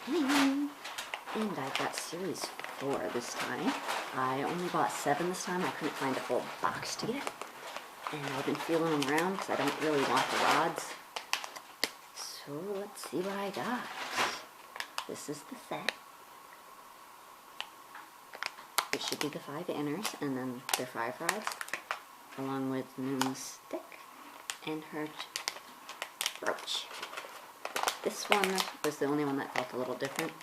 And I've got series 4 this time. I only bought 7 this time. I couldn't find a full box to get. And I've been feeling them around because I don't really want the rods. So let's see what I got. This is the set. It should be the 5 inners and then their 5 rods, along with Moon's stick and her brooch. This one was the only one that felt a little different,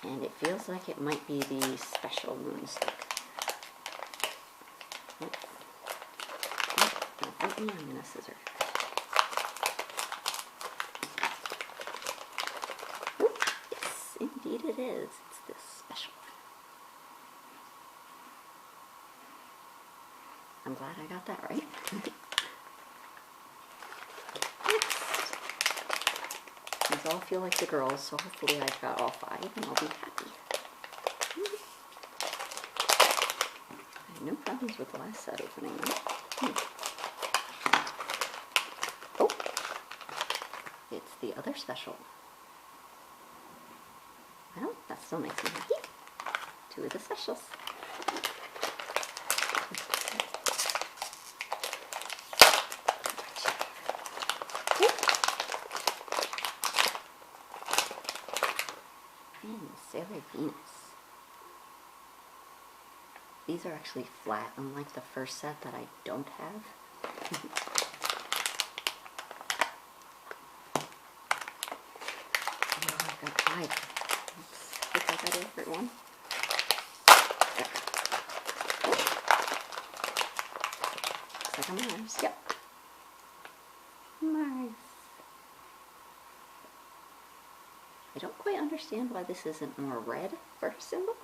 and it feels like it might be the special Moon stick. Oh. Oh, no, I'm gonna scissor. Oh, yes, indeed it is. It's this special one. I'm glad I got that right. These all feel like the girls, so hopefully I've got all 5 and I'll be happy. I had no problems with the last set opening though. Oh! It's the other special. Well, that still makes me happy. 2 of the specials. And Sailor Venus. These are actually flat, unlike the first set that I don't have. Oh, I've got 5. Let's hope I got a different one. Looks like I'm Mars. Yep. Mars. I don't quite understand why this isn't more red for her symbol.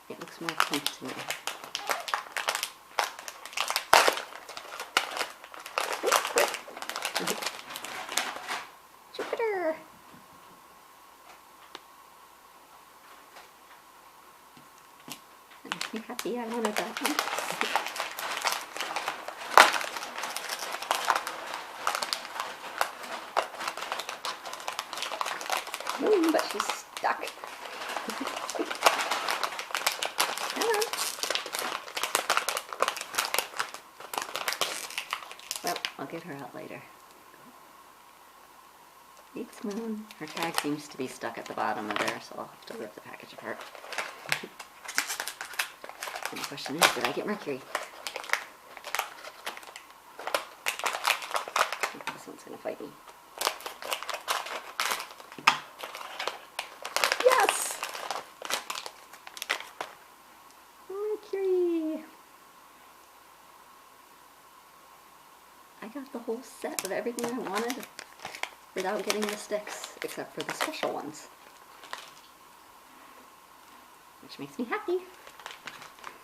It looks more pink to me. Jupiter! That makes me happy. I wanted that one. But she's stuck. Come on. Well, I'll get her out later. It's Moon. Her tag seems to be stuck at the bottom of there, so I'll have to rip the package apart. And the question is, did I get Mercury? I think this one's going to fight me. Yes! Mercury! I got the whole set of everything I wanted without getting the sticks, except for the special ones. Which makes me happy.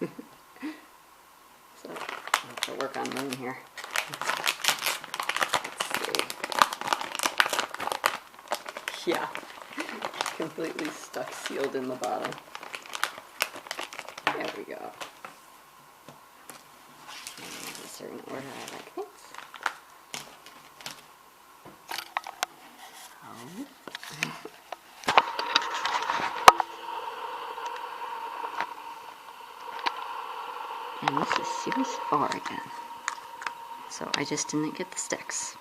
So, I'll have to work on Moon here. Let's see. Yeah. Completely stuck, sealed in the bottom. There we go. And there's a certain order I like things. Oh. And this is series 4 again. So I just didn't get the sticks.